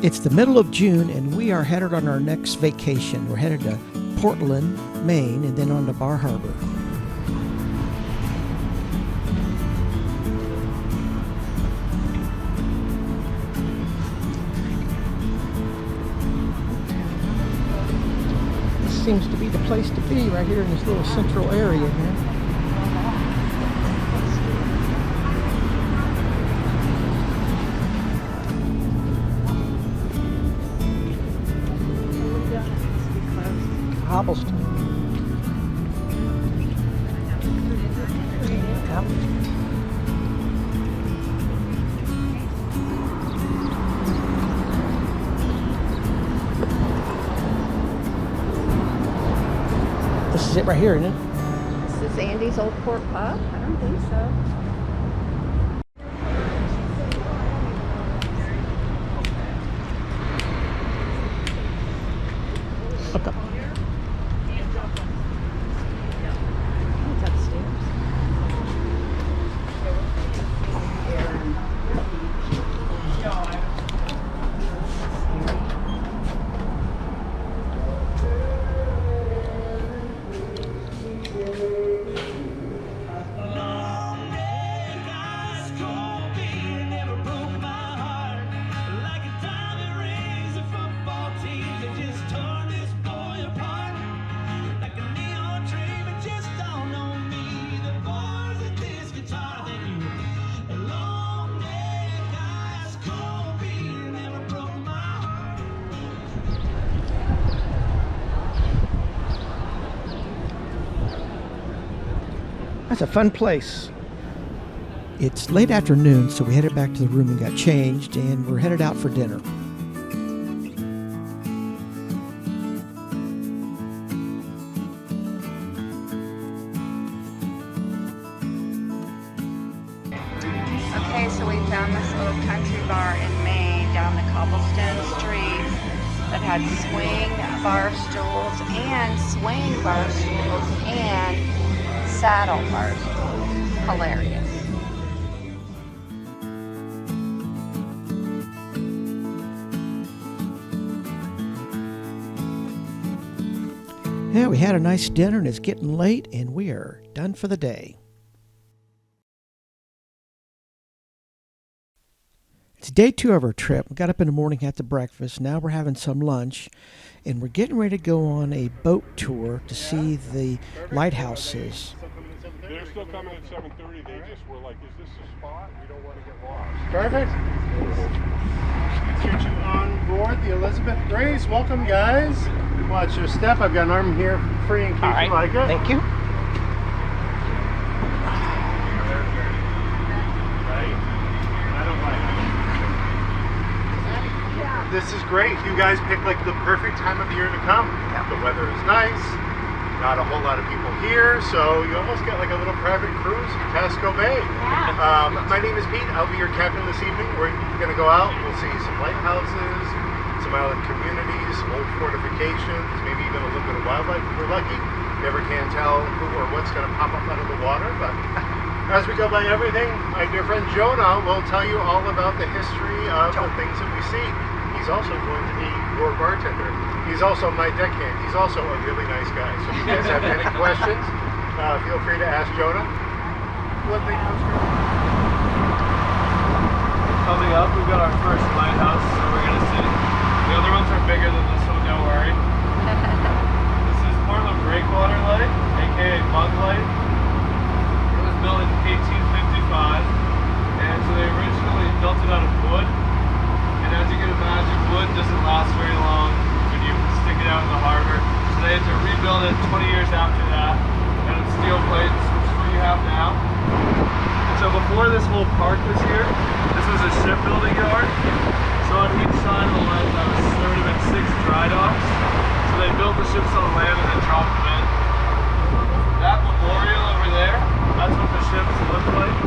It's the middle of June, and we are headed on our next vacation. We're headed to Portland, Maine, and then on to Bar Harbor. This seems to be the place to be right here in this little central area here. Cobblestone. This is it right here, isn't it? This is Andy's Old Pork Pub? I don't think so. Look up. It's upstairs. That's a fun place. It's late afternoon, so we headed back to the room and got changed, and we're headed out for dinner. Okay, so we found this little country bar in Maine down the cobblestone street that had swing bar stools and swing bar stools and saddle bar stools. Hilarious. Yeah, we had a nice dinner, and it's getting late, and we are done for the day. It's day 2 of our trip. We got up in the morning, had the breakfast. Now we're having some lunch, and we're getting ready to go on a boat tour to see the lighthouses. They're still coming at 7:30. They just were like, is this a spot? We don't want to get lost. Perfect. Let's get you on board the Elizabeth Grace. Welcome, guys. Watch your step. I've got an arm here free in case you like it. Thank you. This is great. You guys picked like the perfect time of year to come. The weather is nice. Not a whole lot of people here, so you almost get like a little private cruise in Casco Bay. My name is Pete. I'll be your captain this evening. We're going to go out. We'll see some lighthouses, some island communities, old fortifications, maybe even a little bit of wildlife if we're lucky. Never can tell who or what's going to pop up out of the water, but as we go by everything, my dear friend Jonah will tell you all about the history of the things that we see. He's also going to be your bartender. He's also my deckhand. He's also a really nice guy. So if you guys have any questions, feel free to ask Jonah. Coming up, we've got our first lighthouse, so we're going to see. The other ones are bigger than this one, don't worry. This is Portland Breakwater Light, aka Mug Light. It was built in 1855, and so they originally built it out of wood. And as you can imagine, wood doesn't last very long when you stick it out in the harbor. So they had to rebuild it 20 years after that, and it's steel plates, which is what you have now. And so before this whole park was here, this was a shipbuilding yard. So on each side of the lighthouse, there would have been 6 dry docks. So they built the ships on land and then dropped them in. That memorial over there, that's what the ships look like.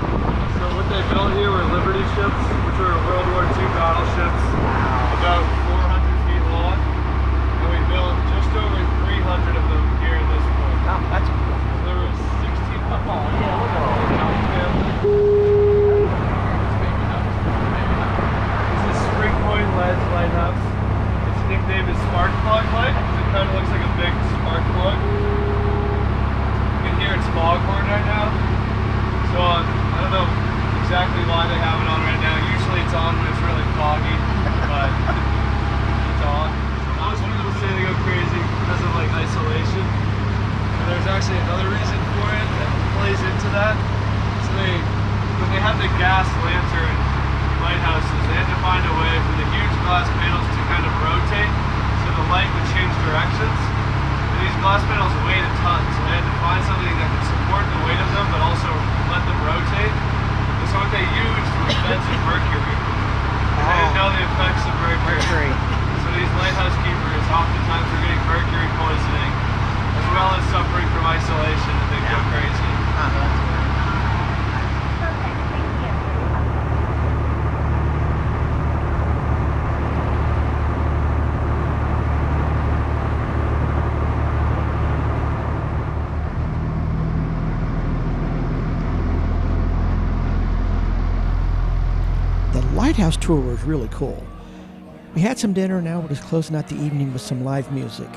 So what they built here were Liberty ships, which were World War II battleships, about 400 feet long. And we built just over 300 of them here at this point. Oh, that's cool. So there was 16 football. Yeah, look at all that. Maybe not. spark plug light. It kind of looks like a big spark plug. You can hear it's foghorn right now. So I don't know exactly why they have it on right now. Usually it's on when it's really foggy, but it's on. Most people say they go crazy because of like isolation. And there's actually another reason for it that plays into that. So when they have the gas lantern lighthouses, they had to find a way for the huge glass panels to kind of rotate so the light would change directions. And these glass panels weighed a ton, so they had to find something that could support the weight of them but also let them rotate. And so what they used was invented mercury. They didn't know the effects of mercury. So these lighthouse keepers oftentimes are getting mercury poisoning as well as suffering from isolation and they go crazy. The lighthouse tour was really cool. We had some dinner, now we're just closing out the evening with some live music.